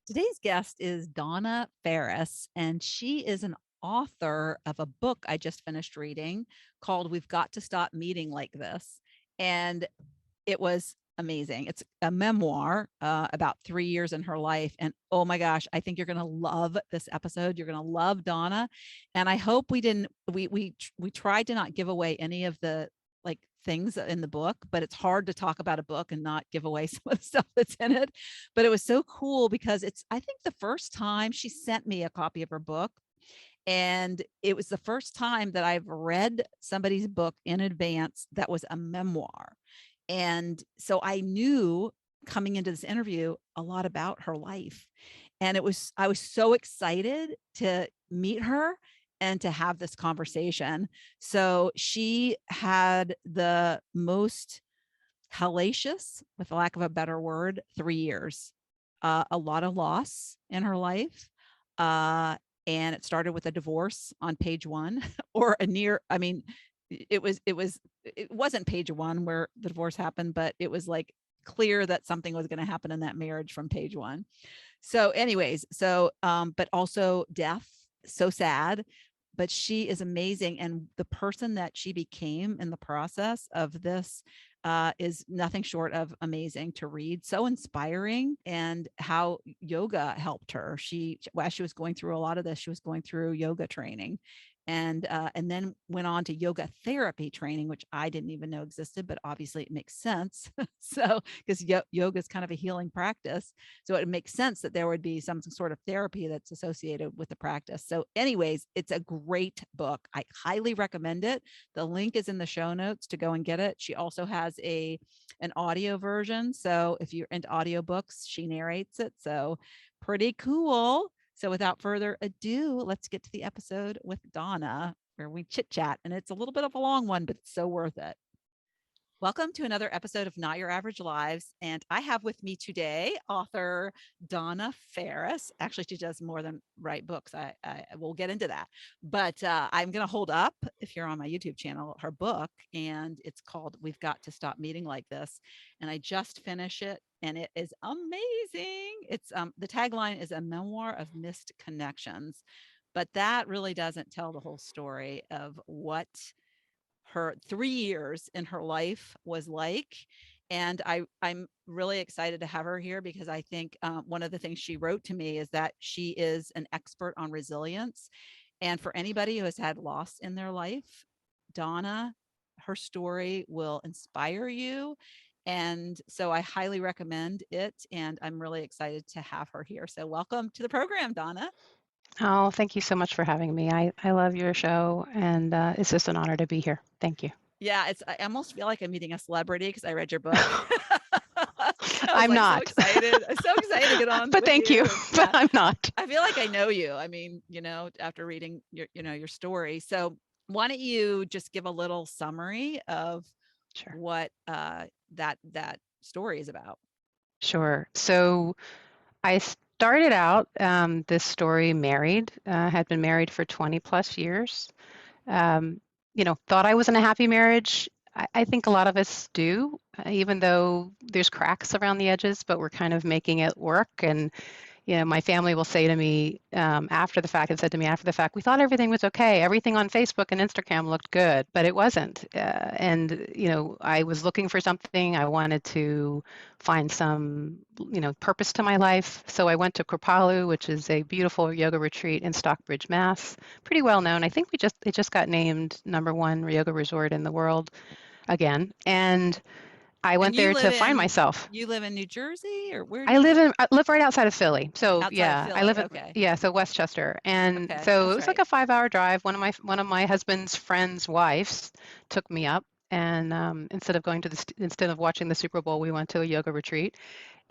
Today's guest is Donna Ferris, and she is an author of a book I just finished reading called We've Got to Stop Meeting Like This. And it was amazing. It's a memoir about 3 years in her life. And oh my gosh, I think you're going to love this episode. You're going to love Donna. And I hope we tried to not give away any of the like things in the book, but it's hard to talk about a book and not give away some of the stuff that's in it. But it was so cool because I think the first time she sent me a copy of her book, and it was the first time that I've read somebody's book in advance that was a memoir. And so I knew coming into this interview a lot about her life. And I was so excited to meet her and to have this conversation. So she had the most hellacious, with lack of a better word, 3 years, a lot of loss in her life. And it started with a divorce on page one or it wasn't page one where the divorce happened, but it was like clear that something was going to happen in that marriage from page one. So anyways, but also death, so sad, but she is amazing. And the person that she became in the process of this is nothing short of amazing to read, so inspiring, and how yoga helped her. As she was going through a lot of this, she was going through yoga training, and then went on to yoga therapy training, which I didn't even know existed, but obviously it makes sense. So, because yoga is kind of a healing practice, so it makes sense that there would be some sort of therapy that's associated with the practice. So anyways, it's a great book. I highly recommend it. The link is in the show notes to go and get it. She also has an audio version. So if you're into audiobooks, she narrates it. So pretty cool. So without further ado, let's get to the episode with Donna, where we chit chat. And it's a little bit of a long one, but it's so worth it. Welcome to another episode of Not Your Average Lives. And I have with me today author Donna Ferris. Actually, she does more than write books. I will get into that. But I'm going to hold up, if you're on my YouTube channel, her book. And it's called We've Got to Stop Meeting Like This. And I just finished it. And it is amazing. It's the tagline is a memoir of missed connections. But that really doesn't tell the whole story of what her 3 years in her life was like. And I'm really excited to have her here because I think one of the things she wrote to me is that she is an expert on resilience. And for anybody who has had loss in their life, Donna, her story will inspire you. And so I highly recommend it. And I'm really excited to have her here. So welcome to the program, Donna. Oh, thank you so much for having me. I love your show, and it's just an honor to be here. Thank you. Yeah, I almost feel like I'm meeting a celebrity because I read your book. I was I'm like so not, excited. I'm so excited to get on but with thank you, you. but Yeah. I'm not. I feel like I know you. I mean, after reading your story. So why don't you just give a little summary of Sure. what that story is about? Sure. So I started out this story married, had been married for 20 plus years. Um, thought I was in a happy marriage. I think a lot of us do, even though there's cracks around the edges, but we're kind of making it work. And my family will say to me after the fact, we thought everything was okay. Everything on Facebook and Instagram looked good, but it wasn't. I was looking for something. I wanted to find some, purpose to my life. So I went to Kripalu, which is a beautiful yoga retreat in Stockbridge, Mass. Pretty well known. I think it just got named #1 yoga resort in the world again. And I And went there to find myself. you live in New Jersey, or where do I you live? live right outside of Philly. So Outside of yeah, I Philly. live in Okay. so Westchester. And Okay. so it That's was like right. a 5-hour drive. One of my husband's friends' wives took me up, and instead of watching the Super Bowl, we went to a yoga retreat.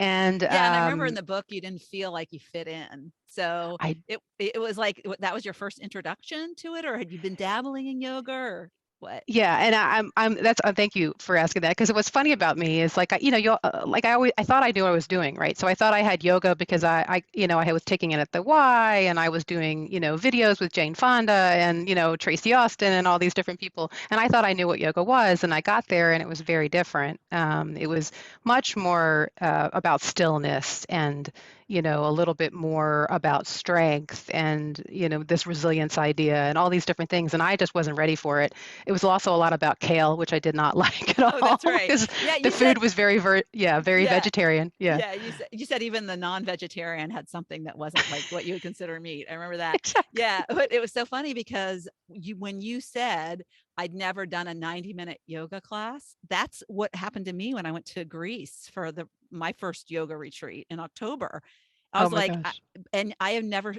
And Yeah, and I remember in the book you didn't feel like you fit in. So I it was like that was your first introduction to it, or had you been dabbling in yoga or what? Yeah, and I'm that's thank you for asking that, because what's funny about me is like I thought I knew what I was doing, right? So I thought I had yoga because I was taking it at the Y, and I was doing videos with Jane Fonda and Tracy Austin and all these different people, and I thought I knew what yoga was, and I got there and it was very different. It was much more about stillness and a little bit more about strength and, this resilience idea and all these different things. And I just wasn't ready for it. It was also a lot about kale, which I did not like at Oh, all that's right. because Yeah, the you food said, was very yeah, vegetarian. Yeah, yeah, you said even the non-vegetarian had something that wasn't like what you would consider meat. I remember that. exactly. Yeah, but it was so funny because when you said I'd never done a 90-minute yoga class, that's what happened to me when I went to Greece for my first yoga retreat in October. I Oh was my like, gosh. and I have never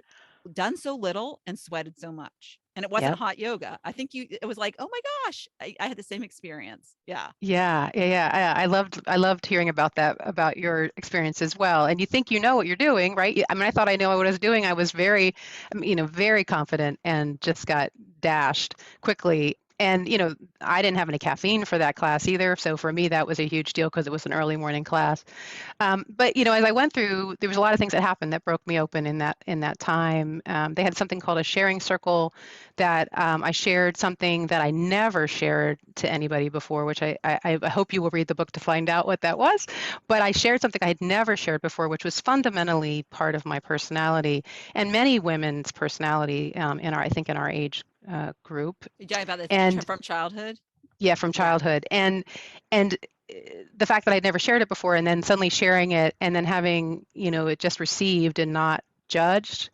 done so little and sweated so much. And it wasn't Yep. hot yoga. I think it was like, oh my gosh, I had the same experience. Yeah. Yeah, yeah, yeah. I loved hearing about that, about your experience as well. And you think you know what you're doing, right? I mean, I thought I knew what I was doing. I was very, very confident and just got dashed quickly. And, I didn't have any caffeine for that class either. So for me, that was a huge deal because it was an early morning class. But as I went through, there was a lot of things that happened that broke me open in that time. They had something called a sharing circle that I shared something that I never shared to anybody before, which I hope you will read the book to find out what that was. But I shared something I had never shared before, which was fundamentally part of my personality and many women's personality I think in our age group. You talking about this And from childhood? yeah, from Yeah. childhood. And the fact that I'd never shared it before and then suddenly sharing it and then having, it just received and not judged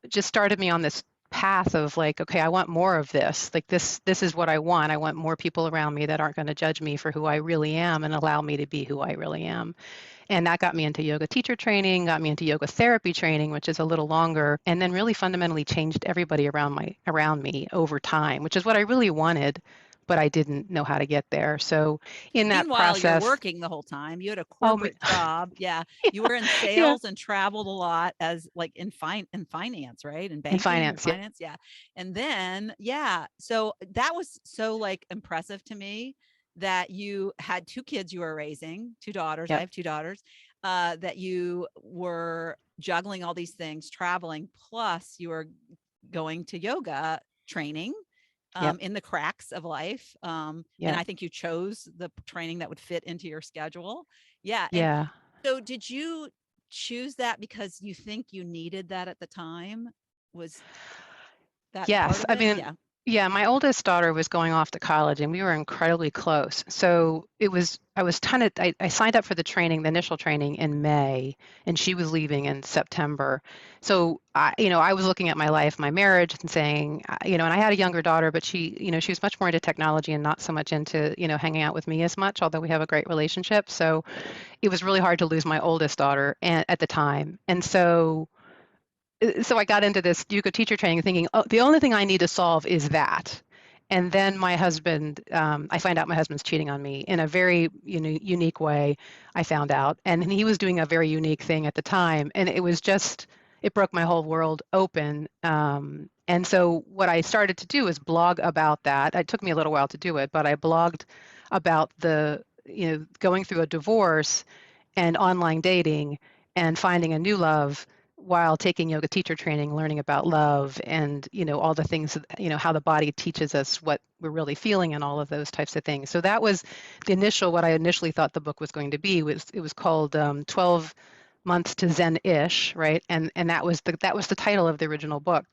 just started me on this path of like, okay, I want more of this. Like this is what I want. I want more people around me that aren't going to judge me for who I really am and allow me to be who I really am. And that got me into yoga teacher training, got me into yoga therapy training, which is a little longer, and then really fundamentally changed everybody around me over time, which is what I really wanted, but I didn't know how to get there. So in that Meanwhile, you're process, working the whole time. You had a oh, corporate job. Yeah. You were in yeah, sales and traveled a lot as like in finance, right? In in banking or finance, yeah, finance. Yeah. And then, yeah. So that was so like impressive to me that you had two kids you were raising, two daughters. I yep, have two daughters, that you were juggling all these things, traveling, plus you were going to yoga training yep, in the cracks of life. And yep, I think you chose the training that would fit into your schedule. Yeah. And yeah. so did you choose that because you think you needed that at the time? Was that part Yes, of I it? mean, Yeah. yeah, my oldest daughter was going off to college and we were incredibly close. So I was I signed up for the training, the initial training in May, and she was leaving in September. So I was looking at my life, my marriage and saying, and I had a younger daughter, but she was much more into technology and not so much into, hanging out with me as much, although we have a great relationship. So it was really hard to lose my oldest daughter at the time. And so I got into this yoga teacher training thinking, oh, the only thing I need to solve is that. And then my husband, I find out my husband's cheating on me in a very unique way, I found out. And he was doing a very unique thing at the time. And it broke my whole world open. And so what I started to do is blog about that. It took me a little while to do it, but I blogged about going through a divorce and online dating and finding a new love while taking yoga teacher training, learning about love and, all the things, how the body teaches us what we're really feeling and all of those types of things. So that was what I initially thought the book was going to be. It was called 12 Months to Zen-ish, right? And that was the title of the original book.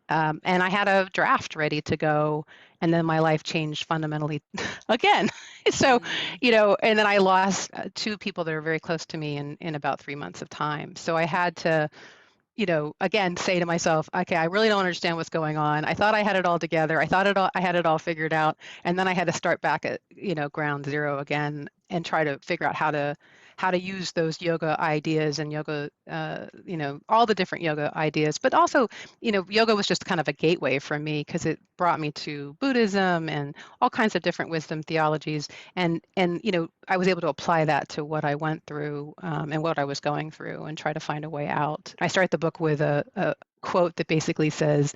And I had a draft ready to go, and then my life changed fundamentally again. So, Mm. and then I lost two people that are very close to me in about 3 months of time. So I had to, again, say to myself, okay, I really don't understand what's going on. I thought I had it all together. I had it all figured out. And then I had to start back at, ground zero again and try to figure out how to use those yoga ideas and yoga, all the different yoga ideas. But also, yoga was just kind of a gateway for me because it brought me to Buddhism and all kinds of different wisdom theologies. And I was able to apply that to what I went through and what I was going through and try to find a way out. I start the book with a quote that basically says,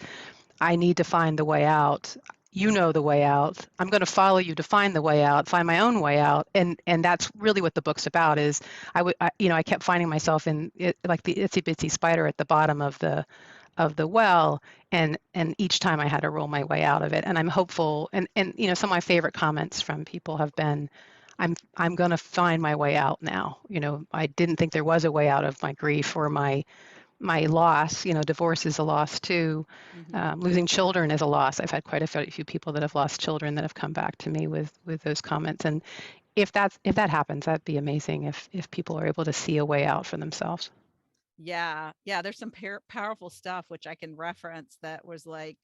I need to find the way out. You know the way out. I'm going to follow you to find the way out, find my own way out. And that's really what the book's about is I kept finding myself in it, like the itsy bitsy spider at the bottom of the well, and each time I had to roll my way out of it. And I'm hopeful, and some of my favorite comments from people have been, I'm going to find my way out now. I didn't think there was a way out of my grief or my loss. Divorce is a loss too. Hmm. Losing children is a loss. I've had quite a few people that have lost children that have come back to me with those comments. And if that happens, that'd be amazing if people are able to see a way out for themselves. Yeah. Yeah. There's some powerful stuff which I can reference that was like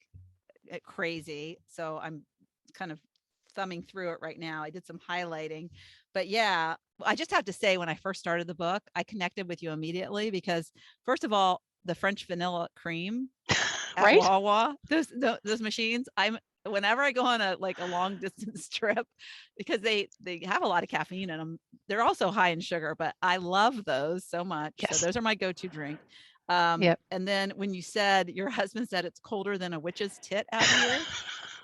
crazy. So I'm kind of thumbing through it right now. I did some highlighting, but yeah, I just have to say, when I first started the book, I connected with you immediately because, first of all, the French vanilla cream at Right? Wawa, those machines, whenever I go on a long distance trip, because they have a lot of caffeine in them. They're also high in sugar, but I love those so much. So Yes. those are my go-to drink. Yep. And then when you said your husband said it's colder than a witch's tit out here,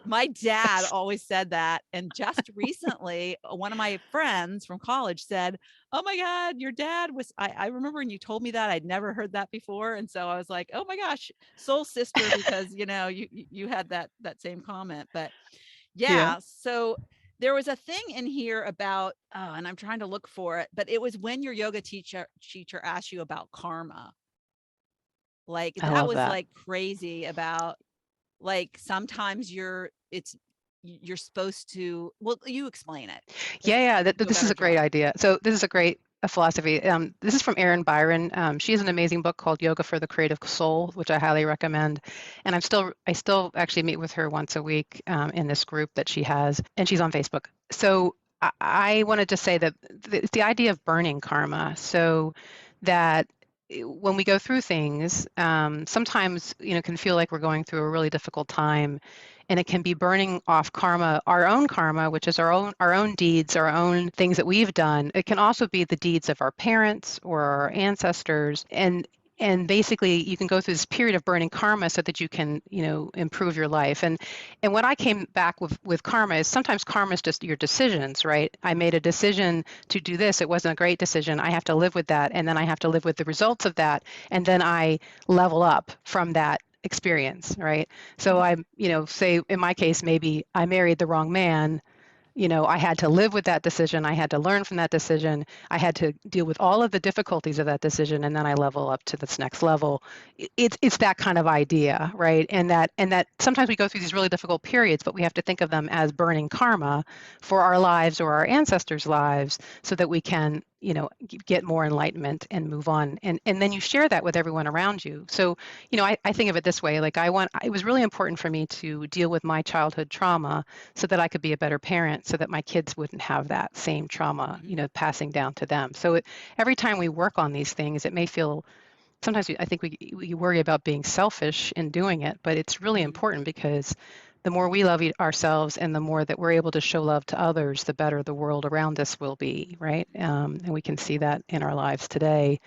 my dad Yes. always said that. And just recently, one of my friends from college said, "Oh my God, your dad was," I remember when you told me that, I'd never heard that before. And so I was like, oh my gosh, soul sister, because you had that same comment. But Yeah. yeah, so there was a thing in here about, oh, and I'm trying to look for it, but it was when your yoga teacher asked you about karma. Like I that love was that. like crazy about, like, sometimes you're supposed to, well, you explain it because Yeah, yeah, you do a this is better a great job. idea. So this is a great philosophy. This is from Erin Byron. She has an amazing book called Yoga for the Creative Soul, which I highly recommend. And I still actually meet with her once a week in this group that she has, and she's on Facebook. So I wanted to say that it's the idea of burning karma. So that when we go through things, sometimes can feel like we're going through a really difficult time, and it can be burning off karma, our own karma, which is our own deeds, our own things that we've done. It can also be the deeds of our parents or our ancestors, and basically you can go through this period of burning karma so that you can improve your life. And what I came back with karma is sometimes karma is just your decisions, right? I made a decision to do this. It wasn't a great decision. I have to live with that, and then I have to live with the results of that, and then I level up from that experience, right? So Mhm. say in my case, maybe I married the wrong man. I had to live with that decision. I had to learn from that decision. I had to deal with all of the difficulties of that decision, and then I level up to this next level. It's that kind of idea, right? And that sometimes we go through these really difficult periods, but we have to think of them as burning karma for our lives or our ancestors' lives, so that we can get more enlightenment and move on. And then you share that with everyone around you. So I think of it this way: like it was really important for me to deal with my childhood trauma so that I could be a better parent, so that my kids wouldn't have that same trauma, Mhm. passing down to them. So every time we work on these things, it may feel sometimes I think we worry about being selfish in doing it, but it's really Mhm. important because the more we love ourselves and the more that we're able to show love to others, the better the world around us will be, right? And we can see that in our lives today.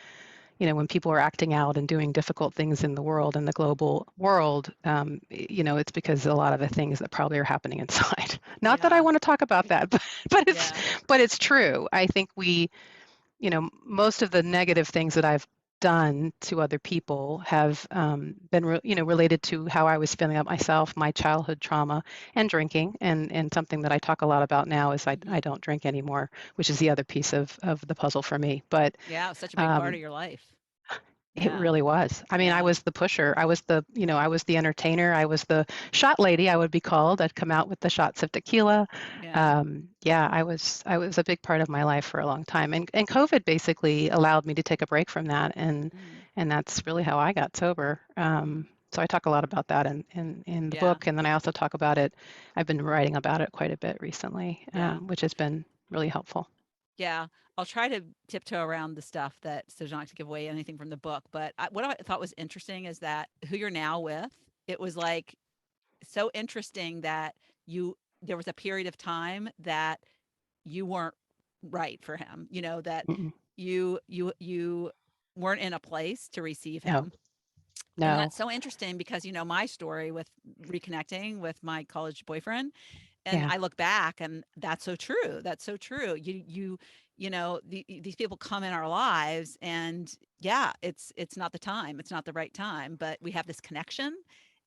When people are acting out and doing difficult things in the world, in the global world, it's because a lot of the things that probably are happening inside. Not that I Yeah. want to talk about that, but it's Yeah. but it's true. I think most of the negative things that I've done to other people have been related to how I was feeling about myself, my childhood trauma, and drinking. And something that I talk a lot about now is I Mhm. don't drink anymore, which is the other piece of the puzzle for me. But Yeah, it was such a big part um, of your life. it Yeah. really was. I mean, I Yeah. was the pusher. I was the entertainer. I was the shot lady, I would be called. I'd come out with the shots of tequila. Yeah. Yeah, I was a big part of my life for a long time. And COVID basically allowed me to take a break from that, and Mm. and that's really how I got sober. So I talk a lot about that in the Yeah. book, and then I also talk about it. I've been writing about it quite a bit recently, Yeah. which has been really helpful. Yeah. I'll try to tiptoe around the stuff that, so not to give away anything from the book. But what I thought was interesting is that who you're now with, it was like so interesting that there was a period of time that you weren't right for him, that Mm-mm. you weren't in a place to receive No, him. And no, that's so interesting because my story with reconnecting with my college boyfriend, and yeah, I look back and that's so true. That's so true. These people come in our lives, and yeah, it's not the time. It's not the right time, but we have this connection,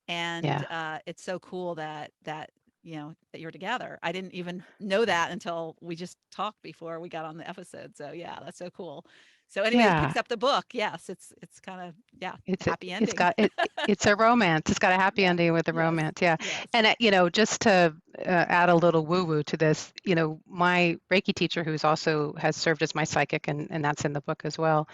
and yeah. it's so cool that that you're together. I didn't even know that until we just talked before we got on the episode. So yeah, that's so cool. So anybody that Yeah. picks up the book, yes, it's kind of, yeah, happy It's ending. got it. It's a romance. It's got a happy Yeah. ending with a Yes. romance. Yeah. Yes. And just to add a little woo-woo to this, my Reiki teacher, who's also has served as my psychic, and that's in the book as well.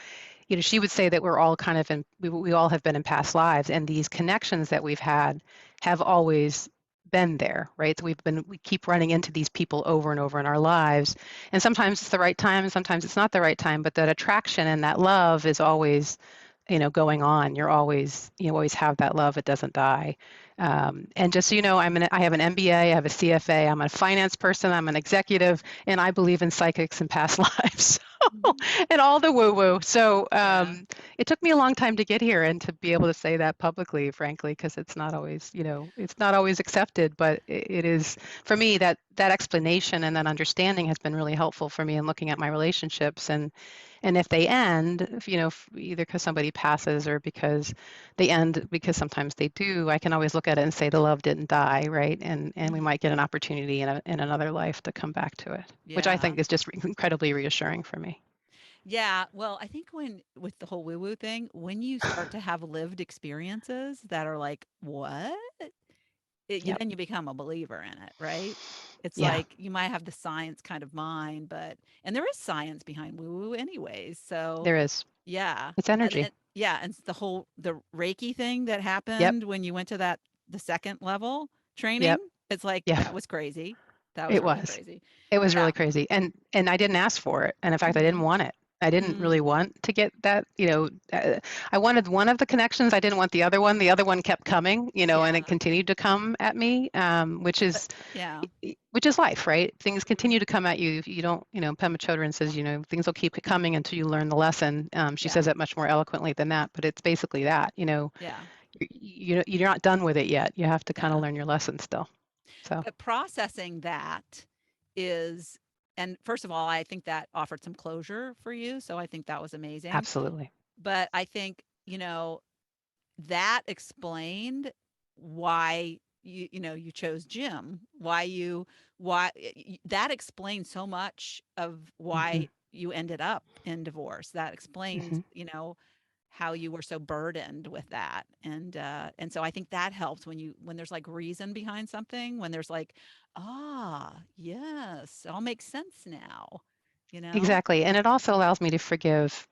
She would say that we're all kind of we all have been in past lives, and these connections that we've had have always been there, right? So we keep running into these people over and over in our lives, and sometimes it's the right time, and sometimes it's not the right time, but that attraction and that love is always, going on. You always have that love. It doesn't die. And just so you know, I have an MBA, I have a CFA, I'm a finance person, I'm an executive, and I believe in psychics and past lives. Mhm. And all the woo woo. So Yeah. it took me a long time to get here and to be able to say that publicly, frankly, because it's not always, it's not always accepted. But it is for me that explanation and that understanding has been really helpful for me in looking at my relationships and if they end, either because somebody passes or because they end because sometimes they do, I can always look at it and say the love didn't die, right? And we Mhm. might get an opportunity in another life to come back to it, which I Yeah. think is just incredibly reassuring for me. Yeah. Well, I think when with the whole woo woo thing, when you start to have lived experiences that are like, what? Yep. Then you become a believer in it, right? It's Yeah, like you might have the science kind of mind, and there is science behind woo woo anyways. So there is. yeah. It's And energy. yeah, and the Reiki thing that Yep. happened when you went to the second level training, Yep. it's like Yeah. that was crazy. That was It really was. crazy. It was really Yeah. crazy. And I didn't ask for it. And in fact, I didn't Mhm. want it. I didn't really Mm. want to get that, I wanted one of the connections. I didn't want the other one. The other one kept coming, and Yeah. it continued to come at me, But yeah. which is life, right? Things continue Mhm. to come at you. If you don't, Pema Chodron says, things will keep coming until you learn the lesson. She Yeah. says it much more eloquently than that, but it's basically that, Yeah. you're not done with it yet. You have to kind of Yeah. learn your lesson still. So But processing that is, and first of all, I think that offered some closure for you. So I think that was amazing. absolutely. But I think, that explained why you chose Jim, that explains so much of Hmm. why you ended up in divorce. That explains, Hmm. how you were so burdened with that. And so I think that helps when there's like reason behind something, when there's like, yes, it all makes sense now, you know? Exactly. And it also allows me to forgive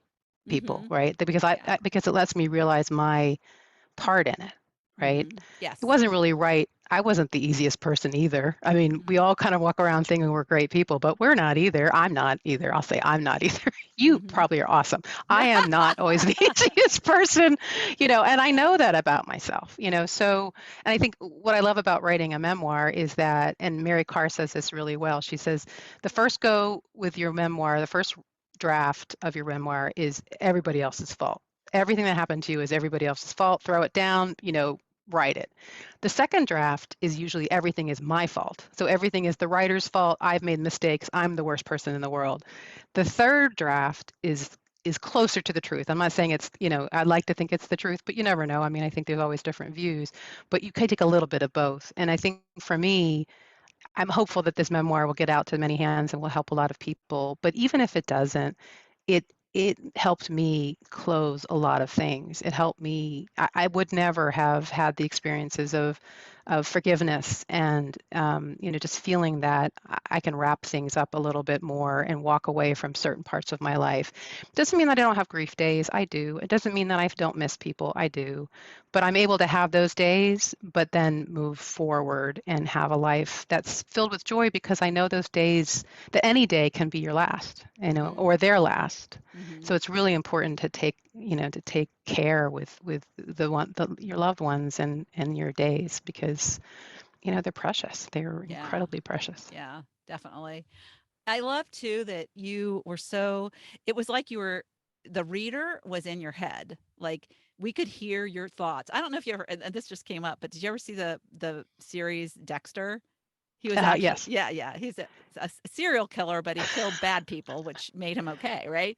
people, Mhm. right? Because Yeah. because it lets me realize my part in it, right? Mhm. It Yes. wasn't really right. I wasn't the easiest person either. I mean, we Mhm. all kind of walk around thinking we're great people, but we're not either. I'm not either. I'll say I'm not either. You Mhm. probably are awesome. I am not always the easiest person, and I know that about myself, So, and I think what I love about writing a memoir is that, and Mary Carr says this really well. She says, the first go with your memoir, the first draft of your memoir is everybody else's fault. Everything that happened to you is everybody else's fault. Throw it down, write it. The second draft is usually everything is my fault. So everything is the writer's fault. I've made mistakes. I'm the worst person in the world. The third draft is closer to the truth. I'm not saying it's, I'd like to think it's the truth, but you never know. I mean, I think there's always different views, but you can take a little bit of both. And I think for me, I'm hopeful that this memoir will get out to many hands and will help a lot of people. But even if it doesn't, it it helped me close a lot of things. It helped me. I would never have had the experiences of forgiveness and just feeling that I can wrap things up a little bit more and walk away from certain parts of my life. Doesn't mean that I don't have grief days. I do. It doesn't mean that I don't miss people. I do. But I'm able to have those days, but then move forward and have a life that's filled with joy because I know those days that any day can be your last, Mhm. or their last. Mhm. So it's really important to take, to take care with your loved ones and your days because, they're precious. They're Yeah. incredibly precious. Yeah, definitely. I love too that you were it was like the reader was in your head. Like we could hear your thoughts. I don't know if you ever, and this just came up, but did you ever see the series Dexter? He was actually, Yes. yeah, yeah. He's a serial killer, but he killed bad people, which made him okay, right?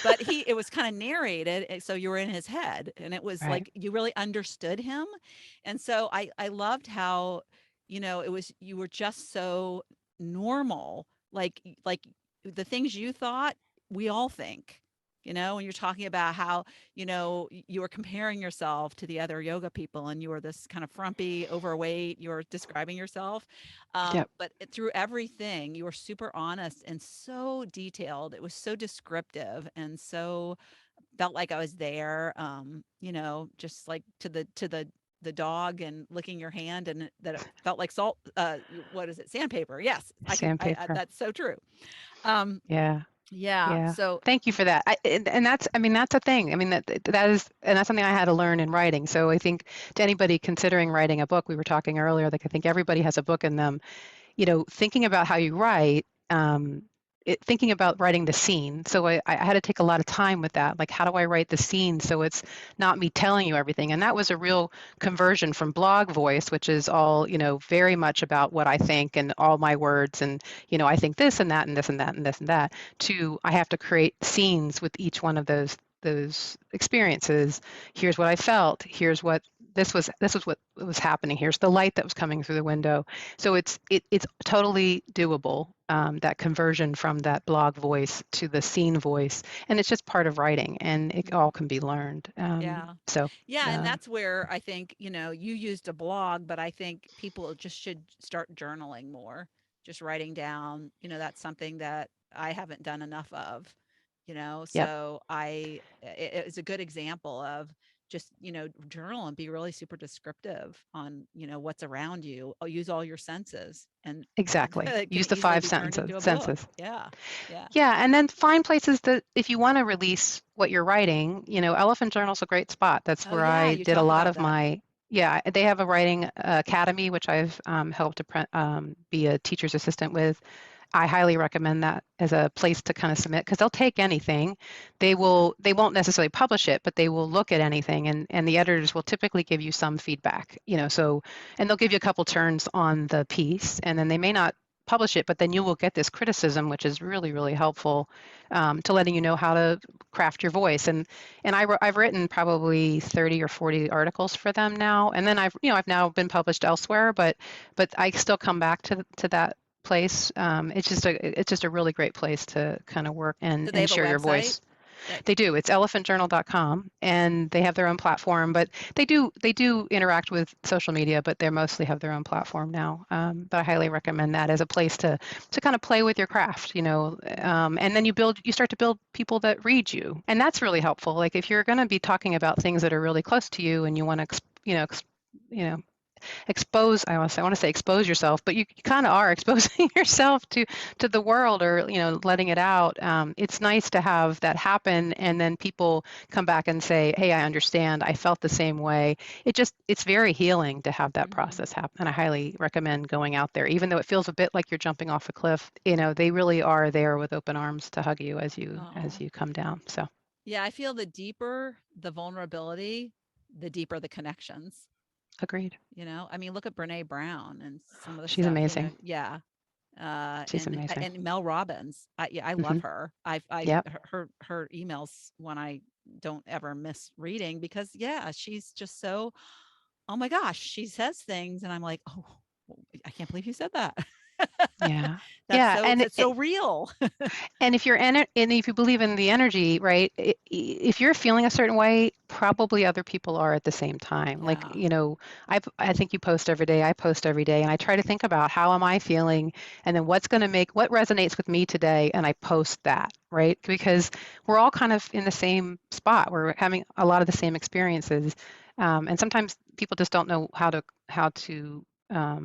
But it was kind of narrated, so you were in his head, and it was Right. like you really understood him. And so I loved how you were just so normal, like the things you thought, we all think, when you're talking about how, you were comparing yourself to the other yoga people and you were this kind of frumpy, overweight, you were describing yourself. Yep. But through everything, you were super honest and so detailed. It was so descriptive and so felt like I was there, just like to the dog and licking your hand and that it felt like salt, what is it? Sandpaper. Yes, Sandpaper. that's so true. Um, Yeah. yeah. Yeah. So, Thank you for that. And that's, I mean, that's a thing. I mean, that is, and that's something I had to learn in writing. So I think to anybody considering writing a book, we were talking earlier, like I think everybody has a book in them, thinking about how you write, thinking about writing the scene. So I had to take a lot of time with that. Like, how do I write the scene so it's not me telling you everything? And that was a real conversion from blog voice, which is all, very much about what I think and all my words. And, I think this and that and this and that and this and that, to I have to create scenes with each one of those experiences. Here's what I felt. Here's what this was what was happening. Here's the light that was coming through the window. So it's totally doable, that conversion from that blog voice to the scene voice, and it's just part of writing, and it all mhm, can be learned. yeah. So Yeah, and um, that's where I think, you used a blog, but I think people just should start journaling more, just writing down, that's something that I haven't done enough of, yep, so it's a good example of just, journal and be really super descriptive on, what's around you. Use all your senses and exactly. it can Use the easily five be turned senses. into a book. Senses. Yeah. Yeah. Yeah, and then find places that if you want to release what you're writing, Elephant Journal's a great spot. That's Oh where yeah, I you did a talk lot about of that. my, yeah, they have a writing academy, which I've helped to be a teacher's assistant with. I highly recommend that as a place to kind of submit because they'll take anything. They won't necessarily publish it, but they will look at anything and the editors will typically give you some feedback, so and they'll give you a couple turns on the piece and then they may not publish it, but then you will get this criticism, which is really, really helpful to letting you know how to craft your voice. And I've written probably 30 or 40 articles for them now. And then I've now been published elsewhere, but I still come back to that place. It's just a really great place to kind of work Do they and have a share your website? voice. That They do. It's elephantjournal.com, and they have their own platform. But they do interact with social media, but they mostly have their own platform now. But I highly recommend that as a place to kind of play with your craft, and then you start to build people that read you, and that's really helpful. Like if you're going to be talking about things that are really close to you, and you want to, you know, expose I want to say expose yourself, but you kind of are exposing yourself to the world or letting it out. It's nice to have that happen and then people come back and say, hey, I understand, I felt the same way. It's very healing to have that mhm. process happen, and I highly recommend going out there even though it feels a bit like you're jumping off a cliff. They really are there with open arms to hug you as you as Oh. you come down. So Yeah, I feel the deeper the vulnerability, the deeper the connections. agreed. I mean, look at Brene Brown and some of the She's stuff, amazing. yeah. She's amazing. And Mel Robbins. Yeah, I love Hmm. her. I Yep. her emails when I don't ever miss reading because yeah, she's just so, oh my gosh, she says things and I'm like, oh, I can't believe you said that. Yeah. Yeah, That's so real. and if you believe in the energy, right? If you're feeling a certain way, probably other people are at the same time. Like, Yeah. I think you post every day, I post every day, and I try to think about how am I feeling, and then what resonates with me today, and I post that, right? Because we're all kind of in the same spot. We're having a lot of the same experiences, and sometimes people just don't know how to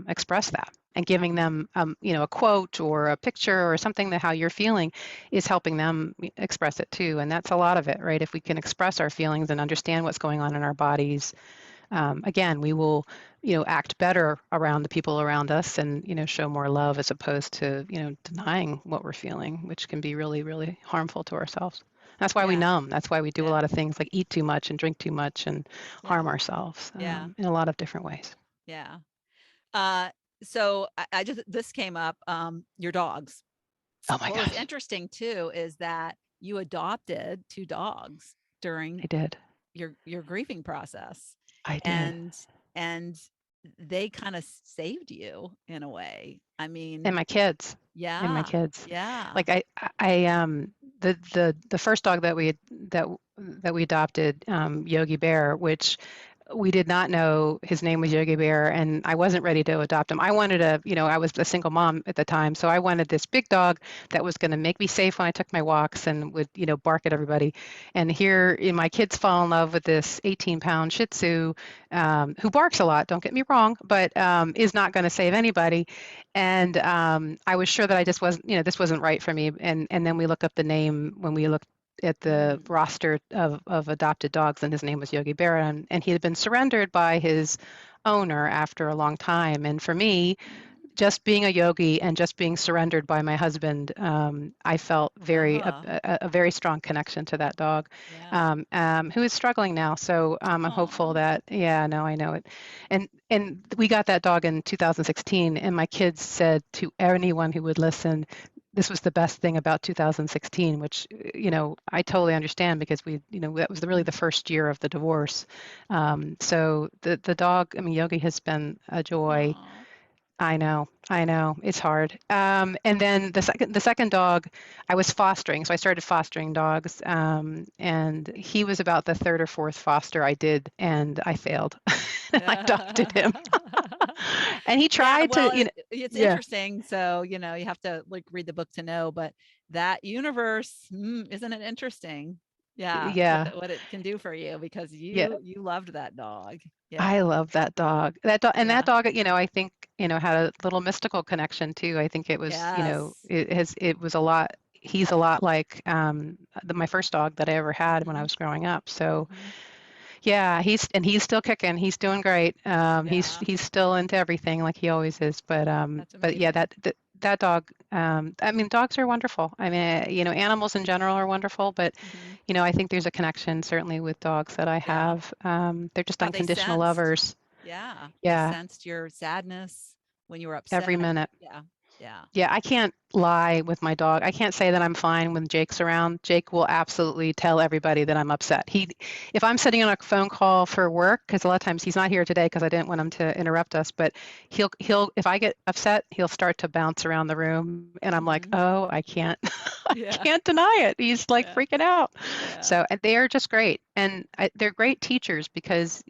express that. And giving them, a quote or a picture or something that how you're feeling is helping them express it too. And that's a lot of it, right? If we can express our feelings and understand what's going on in our bodies, again, we will, act better around the people around us and, show more love as opposed to, denying what we're feeling, which can be really, really harmful to ourselves. That's why we Yeah. numb. That's why we do a Yeah. lot of things like eat too much and drink too much and Yeah. harm ourselves Yeah. in a lot of different ways. Yeah. Uh, so I just this came up, your dogs. Oh my What was gosh, interesting too is that you adopted two dogs during I did. your grieving process. I did. And and they kind of saved you in a way. I And mean, my kids, and my yeah, kids. yeah. Like the first dog that that we adopted, Yogi Bear, which we did not know his name was Yogi Bear, and I wasn't ready to adopt him. I wanted I was a single mom at the time, so I wanted this big dog that was going to make me safe when I took my walks and would, bark at everybody. And here, my kids fall in love with this 18-pound Shih Tzu, who barks a lot. Don't get me wrong, but is not going to save anybody. And I was sure that I just wasn't, this wasn't right for me. And then we look up the name when we looked at the Mm, roster of adopted dogs, and his name was Yogi Berra, and he had been surrendered by his owner after a long time. And for me, mm. just being a yogi and just being surrendered by my husband, I felt Uh-huh. a very strong connection to that dog, Yeah. who is struggling now. So I'm hopeful Oh. that, yeah, no, I know it. And we got that dog in 2016, and my kids said to anyone who would listen, this was the best thing about 2016, which, I totally understand because that was really the first year of the divorce. So the dog, I mean, Yogi has been a joy. Oh. I know, it's hard. And then the second dog, I was fostering, so I started fostering dogs, and he was about the third or fourth foster I did, and I failed, and I adopted him. And he Yeah, tried well, to, it's yeah, interesting. So, you have to like read the book to know, but that universe, isn't it interesting? Yeah, yeah, what it can do for you because yeah. you loved that dog. I Yeah. love that dog. That Yeah. dog, I think, had a little mystical connection too. I think it was, Yes. it was a lot. He's a lot like my first dog that I ever had when I Hmm. was growing up. So Hmm. yeah, he's still kicking. He's doing great. Yeah, He's still into everything like he always is. that's But yeah, amazing. that dog. I mean, dogs are wonderful. I mean, animals in general are wonderful, but Hmm. I think there's a connection certainly with dogs that I Yeah. have. They're just Yeah, they unconditional sensed. lovers. Yeah, they Yeah, sensed your sadness when you were every upset. minute. Yeah. Yeah. Yeah, I can't lie with my dog. I can't say that I'm fine when Jake's around. Jake will absolutely tell everybody that I'm upset. If I'm sitting on a phone call for work, because a lot of times he's not here today because I didn't want him to interrupt us, but if I get upset, he'll start to bounce around the room, and I'm like, Hmm. oh, I can't, I Yeah. can't deny it. He's like Yeah. freaking out. Yeah. So, and they are just great, and they're great teachers because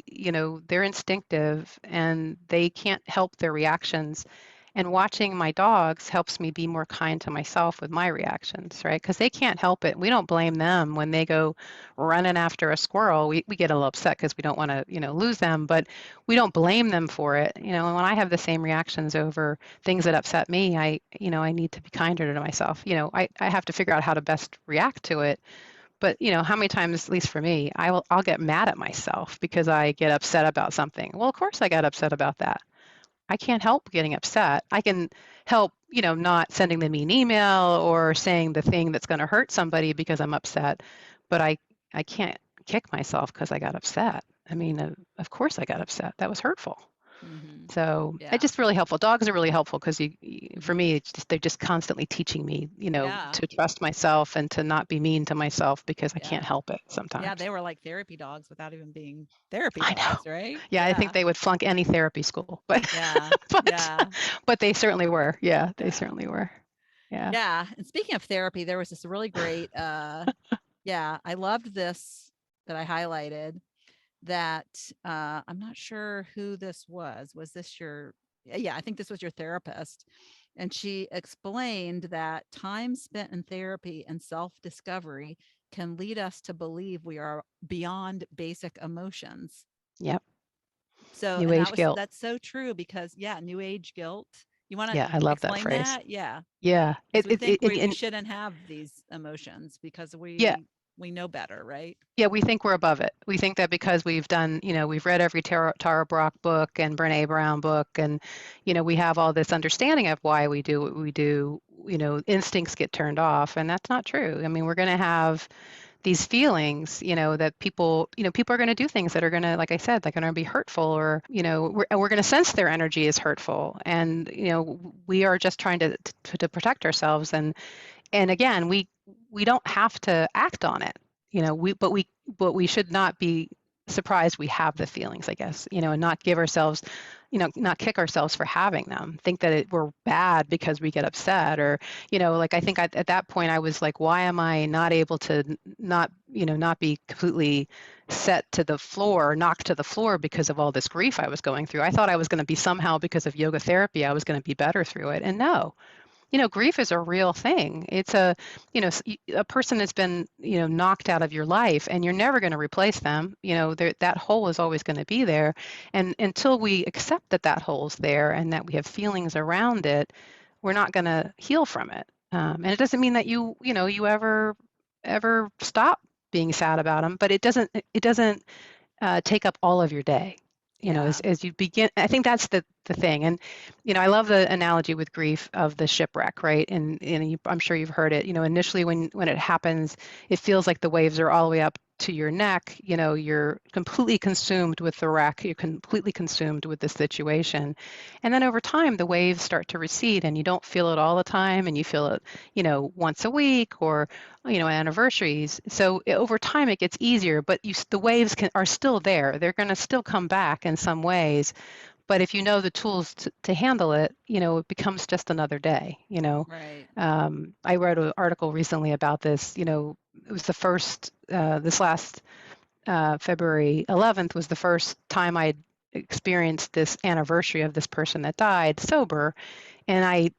they're instinctive and they can't help their reactions, and watching my dogs helps me be more kind to myself with my reactions, right? Because they can't help it. We don't blame them when they go running after a squirrel. We get a little upset because we don't want to, lose them, but we don't blame them for it. And when I have the same reactions over things that upset me, I need to be kinder to myself. I have to figure out how to best react to it. But how many times, at least for me, I'll get mad at myself because I get upset about something. Well, of course I got upset about that. I can't help getting upset. I can help, not sending them an email or saying the thing that's going to hurt somebody because I'm upset, but I can't kick myself because I got upset. I mean, of course I got upset. That was hurtful. Hmm. So it's Yeah. just really helpful. Dogs are really helpful because for Hmm. me, they're just constantly teaching me, Yeah. to trust myself and to not be mean to myself because I can't Yeah. help it Yeah. sometimes. They were like therapy dogs without even being therapy I know. dogs, right? Yeah, I think Yeah. they would flunk any therapy school, but Yeah. but Yeah. but they certainly were. Yeah, they Yeah. certainly were. Yeah. Yeah. And speaking of therapy, there was this really great yeah, I loved this that I highlighted that I'm not sure who this was. Was this your yeah, I think this was your therapist. And she explained that time spent in therapy and self-discovery can lead us to believe we are beyond basic emotions. Yep. So, New and age guilt. that's so true because yeah, new age guilt. You want to Yeah, I love that explain phrase. that? Yeah, Yeah. because we think we And shouldn't have these emotions because yeah, we know better, right? yeah, we think we're above it. We think that because we've done, we've read every Tara Brach book and Brene Brown book, and, we have all this understanding of why we do what we do, instincts get turned off, and that's not true. I mean, we're going to have these feelings, that people are going to do things that are going to, like I said, they're going to be hurtful, or, we're going to sense their energy is hurtful. And, we are just trying to protect ourselves. And again, we don't have to act on it, but we should not be surprised we have the feelings, I guess, and not give ourselves not kick ourselves for having them, think that we're bad because we get upset, or, like, I think at that point I was like, why am I not able to not be completely set to the floor, knocked to the floor because of all this grief I was going through? I thought I was going to be somehow, because of yoga therapy, I was going to be better through it. And no, grief is a real thing. It's a person has been, knocked out of your life, and you're never going to replace them. That hole is always going to be there. And until we accept that that hole's there and that we have feelings around it, we're not going to heal from it. And it doesn't mean that you ever stop being sad about them, but it doesn't take up all of your day. Yeah. As you begin, I think that's the thing. And, I love the analogy with grief of the shipwreck, right? And I'm sure you've heard it. Initially when it happens, it feels like the waves are all the way up to your neck. You're completely consumed with the wreck. You're completely consumed with the situation. And then over time, the waves start to recede, and you don't feel it all the time, and you feel it, once a week, or anniversaries. So over time it gets easier, but the waves are still there. They're going to still come back in some ways. But if you know the tools to handle it, it becomes just another day. Right. I wrote an article recently about this. It was the first, this last February 11th was the first time I'd experienced this anniversary of this person that died sober. And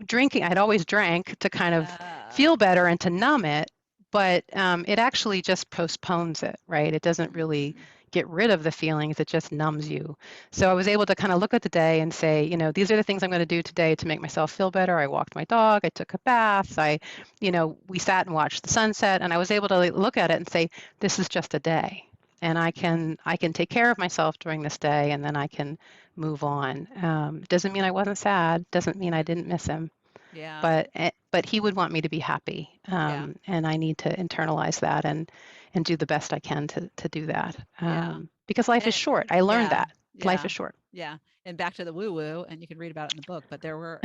drinking, I'd always drank to kind of feel better and to numb it, but it actually just postpones it, right? It doesn't really get rid of the feelings, it just numbs you. So I was able to kind of look at the day and say, these are the things I'm going to do today to make myself feel better. I walked my dog, I took a bath, we sat and watched the sunset, and I was able to look at it and say, this is just a day. And I can take care of myself during this day, and then I can move on. Doesn't mean I wasn't sad. Doesn't mean I didn't miss him. Yeah. But he would want me to be happy, Yeah. and I need to internalize that and do the best I can to do that. Yeah. Because life is short. I learned Yeah. that life is short. Yeah. And back to the woo woo, and you can read about it in the book, but there were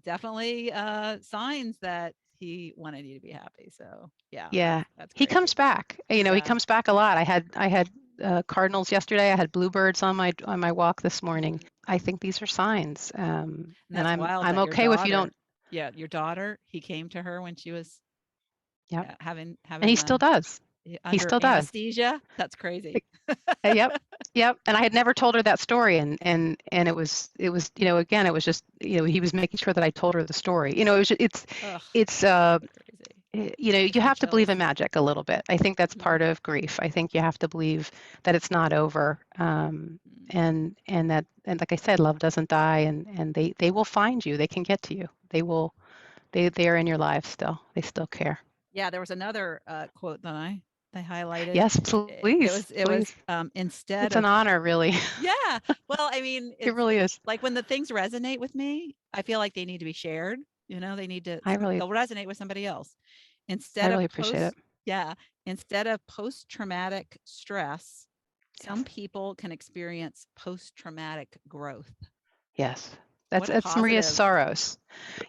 definitely signs that he wanted you to be happy. So yeah, Yeah, that's he crazy. comes back. He Yeah. comes back a lot. I had cardinals yesterday. I had bluebirds on my walk this morning. I think these are signs, And and that's wild I'm that your okay if you don't. daughter, yeah, your daughter, he came to her when she was Yep, having and he still does. He under still does. anesthesia. That's crazy. Yep, yep. And I had never told her that story, and it was again, it was just he was making sure that I told her the story. It was Ugh, it's so crazy. you have to believe in Chills. magic a little bit. I think that's Mhm. part of grief. I think you have to believe that it's not over, and like I said, love doesn't die, and they will find you. They can get to you. They are in your life still. They still care. Yeah, there was another quote that I highlighted. Yes, please, It was please. instead It's an of honor, really. yeah. Well, I mean, It it's really is. like when the things resonate with me, I feel like they need to be shared. They need to they'll resonate with somebody else. I Instead of really appreciate it. yeah, instead of post-traumatic stress, some Yes. people can experience post-traumatic growth. Yes. What a That's Maria positive. Soros.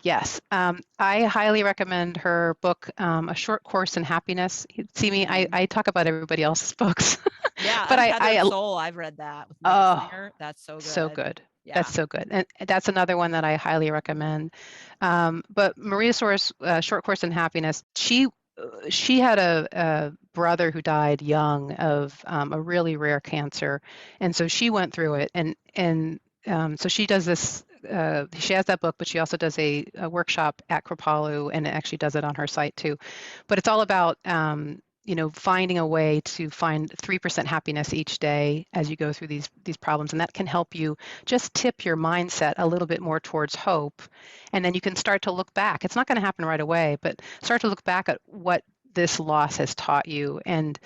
Yes. I highly recommend her book, A Short Course in Happiness. See me, I talk about everybody else's books. Yeah, But Untethered Soul, I've read that with Michael oh, Singer. That's so so good. good. Yeah. That's so good. And that's another one that I highly recommend. But Maria Soros, Short Course in Happiness, she had a brother who died young of a really rare cancer, and so she went through it, and so she does this. She has that book, but she also does a workshop at Kripalu, and actually does it on her site too. But it's all about finding a way to find 3% happiness each day as you go through these problems, and that can help you just tip your mindset a little bit more towards hope, and then you can start to look back. It's not going to happen right away, but start to look back at what this loss has taught you. And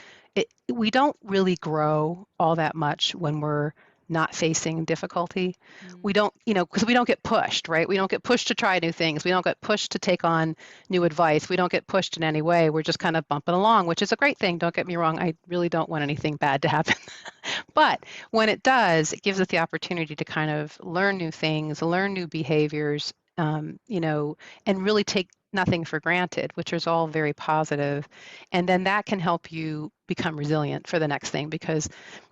we don't really grow all that much when we're not facing difficulty. We don't, because we don't get pushed, right? We don't get pushed to try new things. We don't get pushed to take on new advice. We don't get pushed in any way. We're just kind of bumping along, which is a great thing. Don't get me wrong. I really don't want anything bad to happen. But when it does, it gives us the opportunity to kind of learn new things, learn new behaviors, and really take nothing for granted, which is all very positive. And then that can help you become resilient for the next thing, because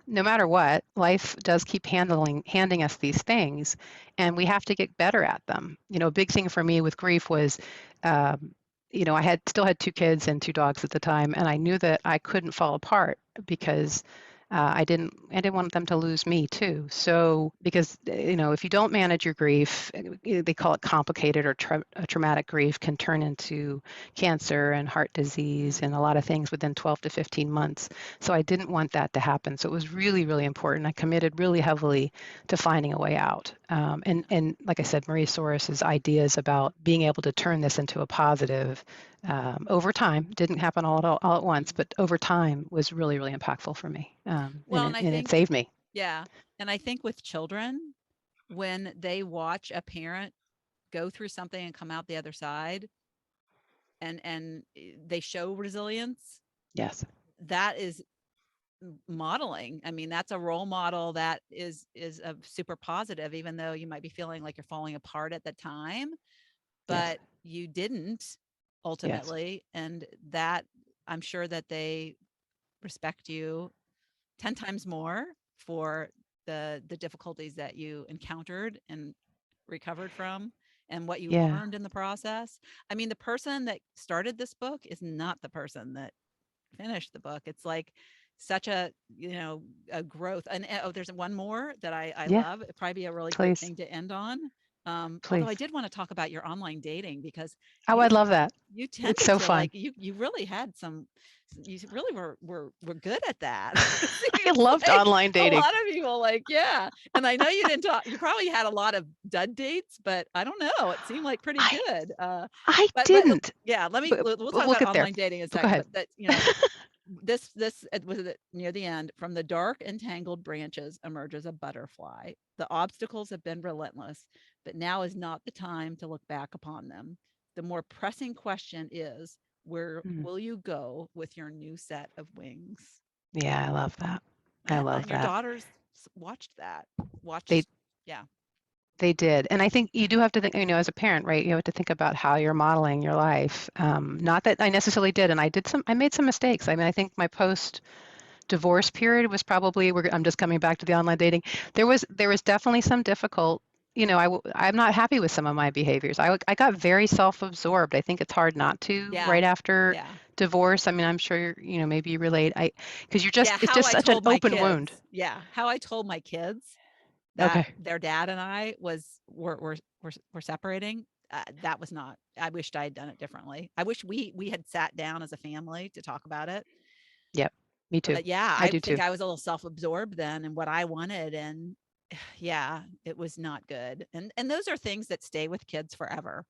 no matter what, life does keep handing us these things, and we have to get better at them. A big thing for me with grief was, um, I still had 2 kids and 2 dogs at the time, and I knew that I couldn't fall apart because I didn't want them to lose me too. So because if you don't manage your grief, they call it complicated or traumatic grief, can turn into cancer and heart disease and a lot of things within 12 to 15 months. So I didn't want that to happen. So it was really, really important. I committed really heavily to finding a way out. And like I said, Marie Soros's ideas about being able to turn this into a positive over time, didn't happen all at once, but over time was really, really impactful for me. Well, And and I it think, saved me. yeah. And I think with children, when they watch a parent go through something and come out the other side, and they show resilience, Yes. that is modeling. I mean, that's a role model that is a super positive, even though you might be feeling like you're falling apart at the time, Yes. but you didn't Yes. ultimately. And that, I'm sure that they respect you 10 times more for the difficulties that you encountered and recovered from, and what you Yeah. learned in the process. I mean, the person that started this book is not the person that finished the book. It's like such a, a growth. And oh, there's one more that I Yeah. love. It'd probably be a really great Please. thing to end on. Although I Please. did want to talk about your online dating, because Oh, I you love that. you It's tended so to, like, fun. you really had some, you really were good at that. I Seems loved like online a dating. lot of people, like, yeah. And I know you didn't talk, you probably had a lot of dud dates, but I don't know, it seemed like pretty I good. I But didn't, yeah, we'll but talk we'll about get there. online dating in a But go second. ahead. But that, this it was near the end. From the dark and tangled branches emerges a butterfly. The obstacles have been relentless, but now is not the time to look back upon them. The more pressing question is, where Mm. will you go with your new set of wings? Yeah, I love that. I Yeah, love and your that. daughters watched that. They Watched, yeah, They did. And I think you do have to think, as a parent, right? You have to think about how you're modeling your life. Not that I necessarily did, and I made some mistakes. I mean, I think my post-divorce period was probably, I'm just coming back to the online dating. There was definitely some difficult, I'm not happy with some of my behaviors. I got very self-absorbed. I think it's hard not to yeah, right after yeah. divorce. I mean, I'm sure maybe you relate. Because Yeah, it's how just I such an told my open wound. kids. Yeah, how I told my kids that Okay. their dad and I were separating. That was not. I wished I had done it differently. I wish we had sat down as a family to talk about it. Yep. Me too. But yeah, I I do think too. I was a little self-absorbed then in what I wanted, and yeah, it was not good. And those are things that stay with kids forever.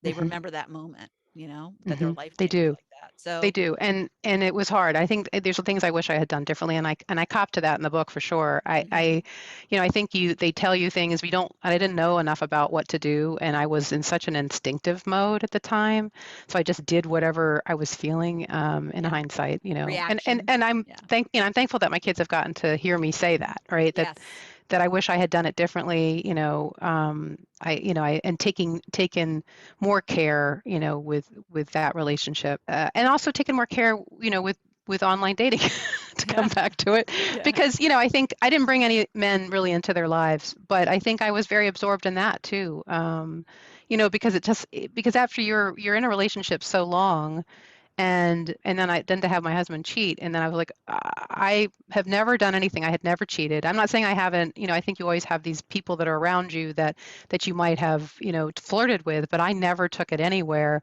They Hmm. remember that moment, that their Hmm. life They changed do. like that. They So do, and it was hard. I think there's things I wish I had done differently, and I copped to that in the book for sure. mhm, I think they tell you things we don't. I didn't know enough about what to do, and I was in such an instinctive mode at the time, so I just did whatever I was feeling. In yeah, hindsight, reaction. and Yeah. I'm thankful that my kids have gotten to hear me say that, right? Yes. That I wish I had done it differently. And taken more care, with that relationship, and also taken more care, with online dating, to come Yeah. back to it, Yeah. because I think I didn't bring any men really into their lives, but I think I was very absorbed in that too. Because after you're in a relationship so long, and then to have my husband cheat, and then I was like, I have never done anything. I had never cheated. I'm not saying I haven't. I think you always have these people that are around you that you might have flirted with, but I never took it anywhere.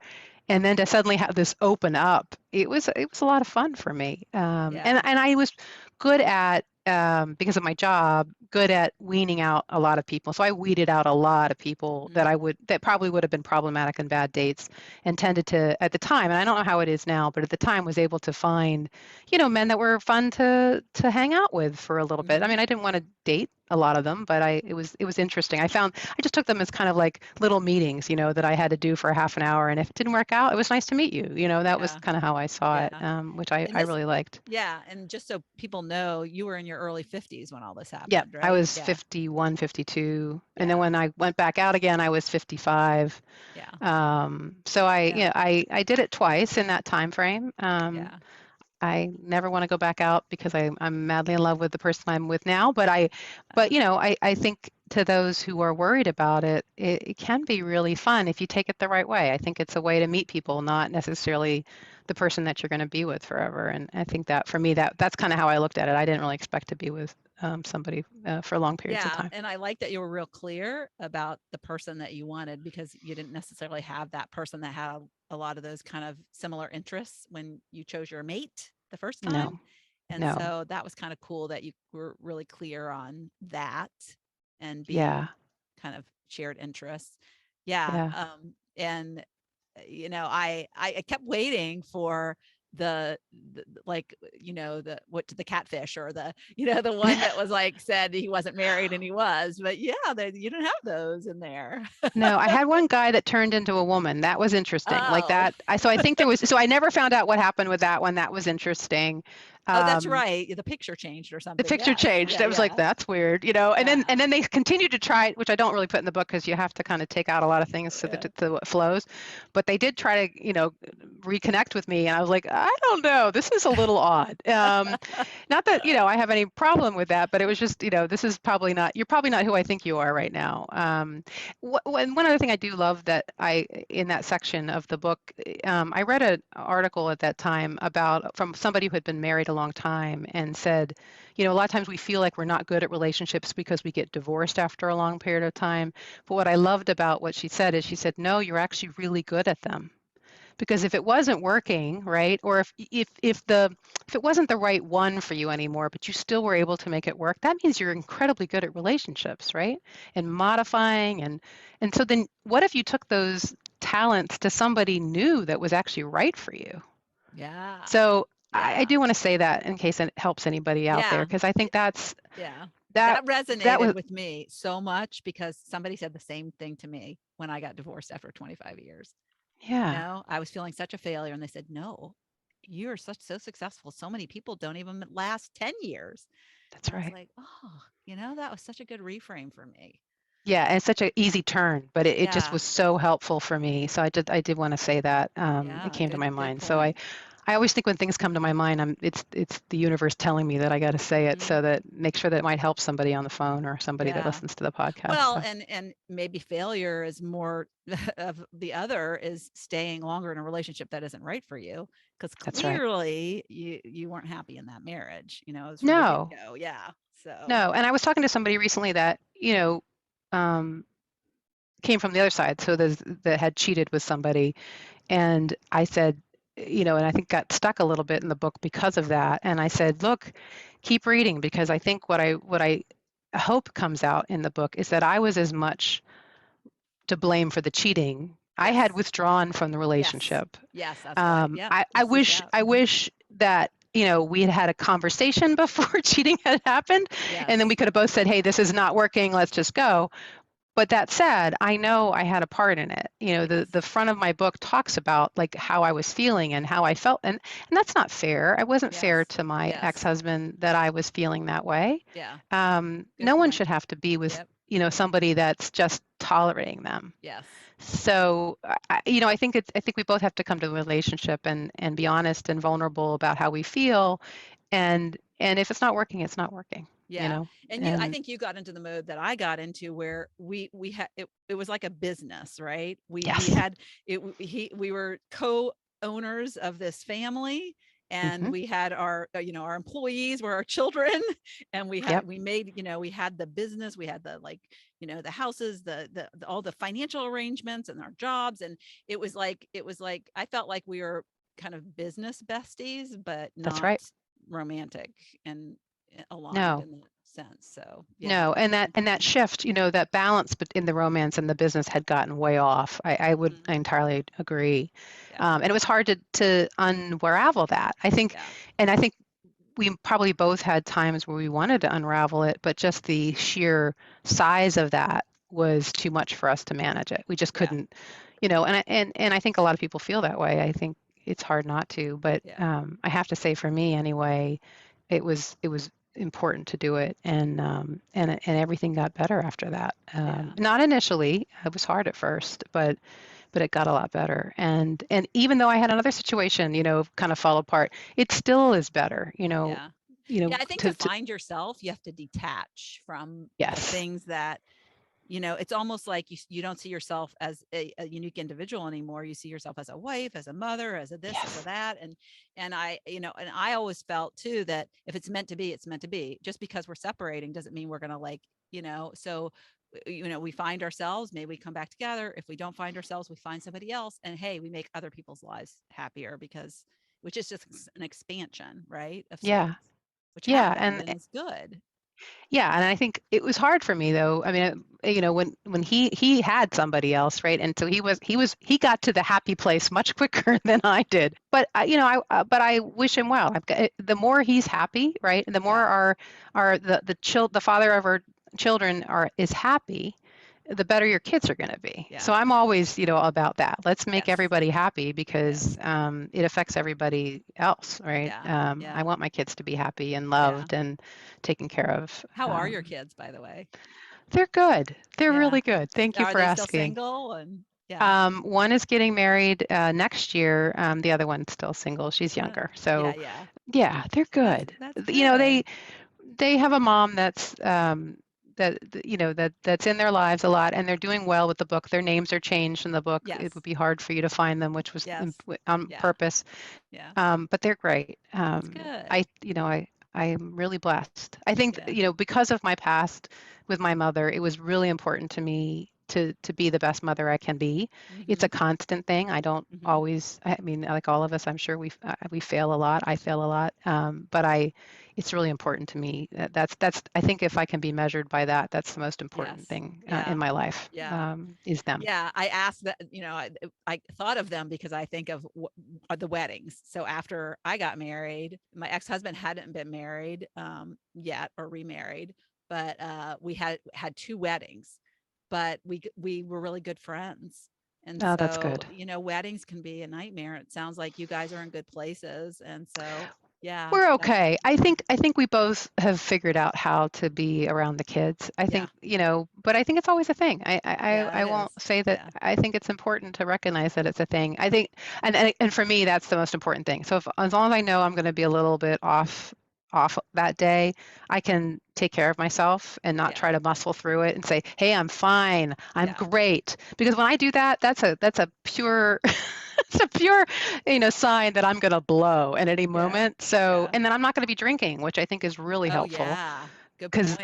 And then to suddenly have this open up, it was a lot of fun for me. Yeah. And I was good at, because of my job, good at weaning out a lot of people. So I weeded out a lot of people Mm. that probably would have been problematic and bad dates, and tended to, at the time, and I don't know how it is now, but at the time was able to find, men that were fun to hang out with for a little bit. I Mhm. mean, I didn't want to date a lot of them, but it was interesting. I just took them as kind of like little meetings, that I had to do for a half an hour, and if it didn't work out, it was nice to meet you. That was Yeah. kind of how I saw it, Yeah. which I And this, really liked. yeah, and just so people know, you were in your early 50s when all this Yeah, happened, I right? was Yeah. 51, 52. And then Yeah. when I went back out again, I was 55. Yeah. So Yeah. I did it twice in that time frame. Yeah. I never want to go back out because I'm madly in love with the person I'm with now. But Uh, I think to those who are worried about it, it can be really fun if you take it the right way. I think it's a way to meet people, not necessarily the person that you're going to be with forever. And I think that for me, that's kind of how I looked at it. I didn't really expect to be with somebody for long periods of yeah. time. And I like that you were real clear about the person that you wanted, because you didn't necessarily have that person that had a lot of those kind of similar interests when you chose your mate the first time. No, And no, so that was kind of cool that you were really clear on that and being yeah, kind of shared interests. Yeah. yeah. And I kept waiting for like, the catfish, or the one that was like said he wasn't married and he was, but yeah, you didn't have those in there. No, I had one guy that turned into a woman. That was interesting. Like Oh, that. So I think so I never found out what happened with that one. That was interesting. oh, that's Um, right. The picture changed or the something. picture Yes. changed. Yeah. I was like, Yeah. that's weird, you know. And Yeah. then they continued to try it, which I don't really put in the book because you have to kind of take out a lot of things so Yeah. that it flows. But they did try to, reconnect with me, and I was like, I don't know, this is a little odd. Not that I have any problem with that, but it was just, this is probably not. You're probably not who I think you are right now. One other thing I do love that in that section of the book, I read an article at that time from somebody who had been married a long time and said, a lot of times we feel like we're not good at relationships because we get divorced after a long period of time. But what I loved about what she said is she said, no, you're actually really good at them. Because if it wasn't working, right, or if it wasn't the right one for you anymore, but you still were able to make it work, that means you're incredibly good at relationships, right? And modifying and so then what if you took those talents to somebody new that was actually right for you? Yeah. So I Yeah. do want to say that in case it helps anybody out there, Yeah. because I y- think Yeah. that That that resonated was with me so much, because somebody said the same thing to me when I got divorced after 25 years. yeah, I was feeling such a failure, and they said, "No, you're so successful. So many people don't even last 10 years." that's And I was right. like, "Oh, that was such a good reframe for me." Yeah, and it's such an easy turn, but it just Yeah. was so helpful for me. So I did want to say that. It Yeah, came to good my good mind. So point. I always think when things come to my mind, it's the universe telling me that I got to say it, Mhm. so that make sure that it might help somebody on the phone or somebody that Yeah. listens to the podcast. Well, So and maybe failure is more of the other, is staying longer in a relationship that isn't right for you, because that's right. clearly you weren't happy in that marriage, it was from the No, get-go. Yeah. So, no. And I was talking to somebody recently that um, came from the other side, so that had cheated with somebody. And I said, and I think got stuck a little bit in the book because of that. And I said, look, keep reading, because I think what I hope comes out in the book is that I was as much to blame for the cheating. I had yes. withdrawn from the Yes. relationship. Yes, that's right. Yep. I You freaked wish out. I Mhm. wish that we had had a conversation before cheating had happened, and then we Yes. could have both said, hey, this is not working, let's just go. But that said, I know I had a part in it. Yes. The front of my book talks about like how I was feeling and how I felt, and that's not fair. It wasn't fair Yes. to my Yes. ex-husband that I was feeling that way. Yeah. Good No one point. should have to be with, Yep. somebody that's just tolerating them. Yes. So, I think we both have to come to the relationship and be honest and vulnerable about how we feel, and if it's not working, it's not working. You Yeah. know, And I and think you got into the mode that I got into, where we had it was like a business, right? We yes, had it we were co-owners of this family, and hmm we had our employees were our children, and yep, we made, we had the business, we had the, like, the houses, all the financial arrangements and our jobs, and it was like I felt like we were kind of business besties, but that's not right. romantic and aligned No. in that sense. So yeah. No, and that shift, that balance in the romance and the business had gotten way off. I would Mhm. entirely agree, Yeah. and it was hard to unravel that. Yeah. I think we probably both had times where we wanted to unravel it, but just the sheer size of that was too much for us to manage it. We just Yeah. couldn't, and I think a lot of people feel that way. I think it's hard not to, but Yeah. I have to say, for me anyway, it was important to do it, and everything got better after that. Yeah. Not initially, it was hard at first, but it got a lot better. And even though I had another situation, kind of fall apart, it still is better, Yeah. Yeah. I think to to find yourself, you have to detach from the yes, things that, it's almost like you don't see yourself as a unique individual anymore. You see yourself as a wife, as a mother, as a this, as a yes, that. And I always felt too that if it's meant to be, it's meant to be. Just because we're separating doesn't mean we're going to so we find ourselves, maybe we come back together. If we don't find ourselves, we find somebody else, and hey, we make other people's lives happier, because which is just an expansion, right, of yeah, sorts, which yeah, happened and is good. yeah, and I think it was hard for me though. I mean, when he had somebody else, right? And so he got to the happy place much quicker than I did. But but I wish him well. The more he's happy, right? And the more Yeah. the father of our children is happy, the better your kids are going to be. Yeah. So I'm always, about that. Let's make Yes. everybody happy Yes. because it affects everybody else, right? Yeah. I Yeah. want my kids to be happy and Yeah. loved and taken care of. How are your kids, by the way? They're good. They're Yeah. really good. Thank you Are for they still asking. single? And yeah. One is getting married next year. The other one's still single. She's Uh, younger. yeah. So Yeah. yeah, they're good. That's They good. have a mom that's that's in their lives a lot, and they're doing well with the book. Their names are changed in the book. It would Yes. be hard for you to find them, which was Yes. on Yeah. purpose. Yeah. But they're great. That's good. I'm really blessed. I think, Yeah. because of my past with my mother, it was really important to me to be the best mother I can be. It's Mm-hmm. a constant thing. I don't Mm-hmm. always, I mean, like all of us, I'm sure we fail a lot. I fail a lot. But it's really important to me. I think if I can be measured by that, that's the most important Yes. thing in Yeah. my life, Yeah. is them. Yeah, I asked that, I thought of them because I think of the weddings. So after I got married, my ex-husband hadn't been married yet or remarried, but we had two weddings, but we were really good friends. And Oh, that's so, good. weddings can be a nightmare. It sounds like you guys are in good places. And so, yeah, We're that's okay. I think we both have figured out how to be around the kids. I yeah, think, but I think it's always a thing. yeah, I it is. won't say that. Yeah, I think it's important to recognize that it's a thing. I think, and for me, that's the most important thing. So as long as I know I'm going to be a little bit off that day, I can take care of myself and not yeah, try to muscle through it and say, "Hey, I'm fine. I'm yeah, great." Because when I do that, that's a pure it's a pure, sign that I'm going to blow at any yeah, moment. So, yeah. and then I'm not going to be drinking, which I think is really Oh helpful yeah. Good because point.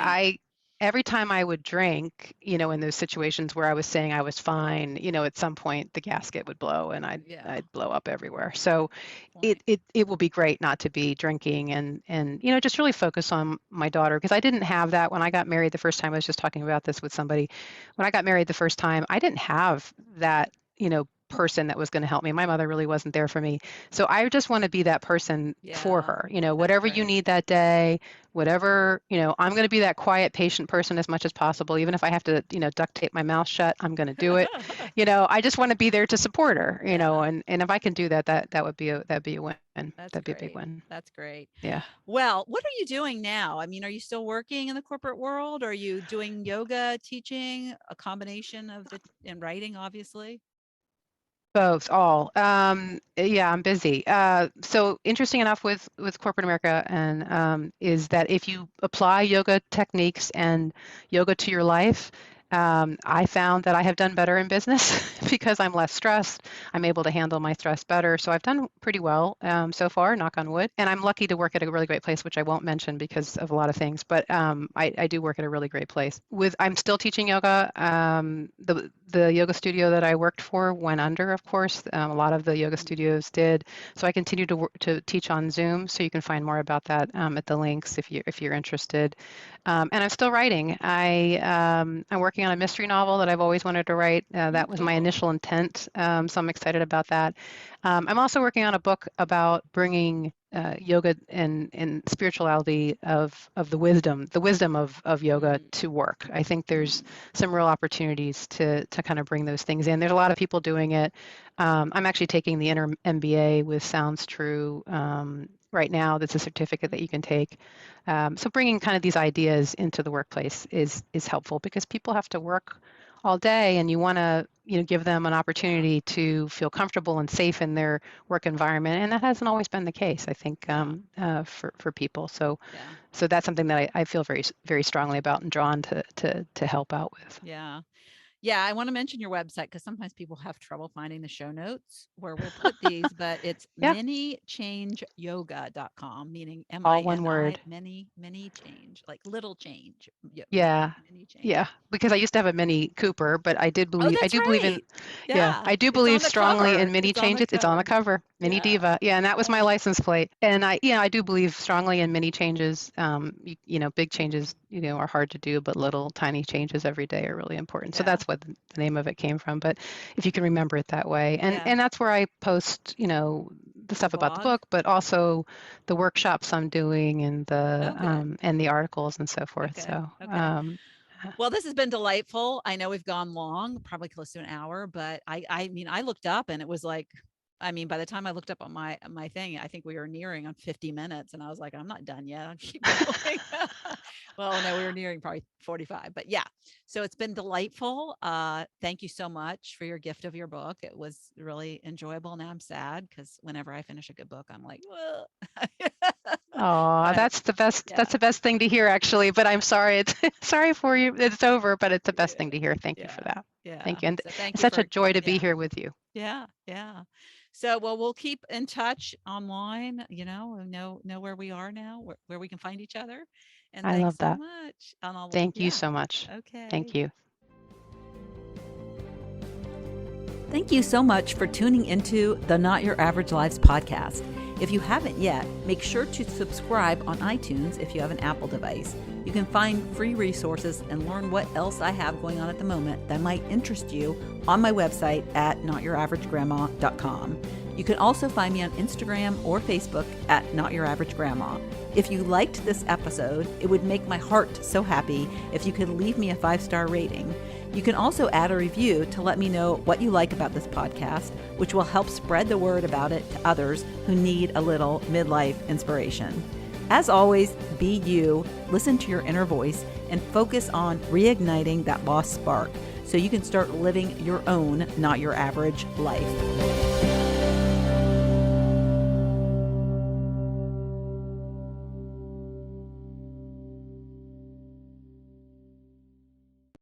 every time I would drink, in those situations where I was saying I was fine, at some point the gasket would blow and Yeah. I'd blow up everywhere. So Point. it will be great not to be drinking and just really focus on my daughter because I didn't have that when I got married the first time. I was just talking about this with somebody. When I got married the first time, I didn't have that, person that was going to help me. My mother really wasn't there for me. So I just want to be that person for Yeah, her. that's Whatever you great. need that day, whatever, I'm going to be that quiet, patient person as much as possible. Even if I have to, duct tape my mouth shut, I'm going to do it. I just want to be there to support her, Yeah, and if I can do that, that'd be a win. that's That'd be a big great. win. That's great. Yeah. Well, what are you doing now? I mean, are you still working in the corporate world? Are you doing yoga, teaching, a combination of the and writing, obviously? Both, all. Yeah, I'm busy. So interesting enough with corporate America and is that if you apply yoga techniques and yoga to your life, I found that I have done better in business because I'm less stressed. I'm able to handle my stress better. So I've done pretty well so far, knock on wood. And I'm lucky to work at a really great place, which I won't mention because of a lot of things. But I do work at a really great place. I'm still teaching yoga. The yoga studio that I worked for went under, of course. A lot of the yoga studios did. So I continue to teach on Zoom. So you can find more about that at the links if you're interested. And I'm still writing. I'm working on a mystery novel that I've always wanted to write. Oh, That was my cool. initial intent, so I'm excited about that. I'm also working on a book about bringing yoga and spirituality of the wisdom of yoga Mm, to work. I think there's mm, some real opportunities to kind of bring those things in. There's a lot of people doing it. I'm actually taking the inner MBA with Sounds True right now that's a certificate that you can take. So bringing kind of these ideas into the workplace is helpful because people have to work all day, and you want to give them an Yeah. opportunity to feel comfortable and safe in their work environment, and that hasn't always been the case, I think, Yeah. for people. So Yeah. that's something that I feel very strongly about and drawn to help out with. Yeah. Yeah, I want to mention your website because sometimes people have trouble finding the show notes where we'll put these, but it's Yeah, manychangeyoga.com, meaning all one MINI, word. many change, like little change yoga, Yeah. many change. Yeah, because I used to have a Mini Cooper, but Oh, I that's do believe in, right. yeah, Yeah, I do it's believe on the strongly in cover. mini It's on the changes. It's on the cover. cover, Mini Yeah. Diva. Yeah, and that was my Yeah. license plate. And I do believe strongly in mini changes. Big changes, are hard to do, but little tiny changes every day are really important. So Yeah. that's what the name of it came from. But if you can remember it that way, and Yeah. that's where I post, the Your stuff about the blog. book, but also the workshops I'm doing Oh, good. and the articles and so forth. Okay. So Okay. Well, this has been delightful. I know we've gone long, probably close to an hour, but I mean, I looked up and it was like, I mean, by the time I looked up on my thing, I think we were nearing on 50 minutes, and I was like, I'm not done yet. I'll keep going. Well, no, we were nearing probably 45, but yeah. So it's been delightful. Thank you so much for your gift of your book. It was really enjoyable. Now I'm sad because whenever I finish a good book, I'm like, well, Oh, but that's the best. That's yeah, the best thing to hear, actually. But I'm sorry. It's sorry for you. It's over, but it's the best yeah, thing to hear. Thank you for yeah, that. yeah. Thank you. And So thank it's you such a for, joy to be yeah. here with you. Yeah, yeah. So, well, we'll keep in touch online, and know where we are now, where we can find each other. And I thanks love so that. much. And I'll, Thank you yeah. so much. Thank Okay. you. Thank you so much for tuning into the Not Your Average Lives podcast. If you haven't yet, make sure to subscribe on iTunes if you have an Apple device. You can find free resources and learn what else I have going on at the moment that might interest you on my website at notyouraverage.grandma.com. You can also find me on Instagram or Facebook at Not Your Average Grandma. If you liked this episode, it would make my heart so happy if you could leave me a 5-star rating. You can also add a review to let me know what you like about this podcast, which will help spread the word about it to others who need a little midlife inspiration. As always, be you, listen to your inner voice, and focus on reigniting that lost spark so you can start living your own, not your average life.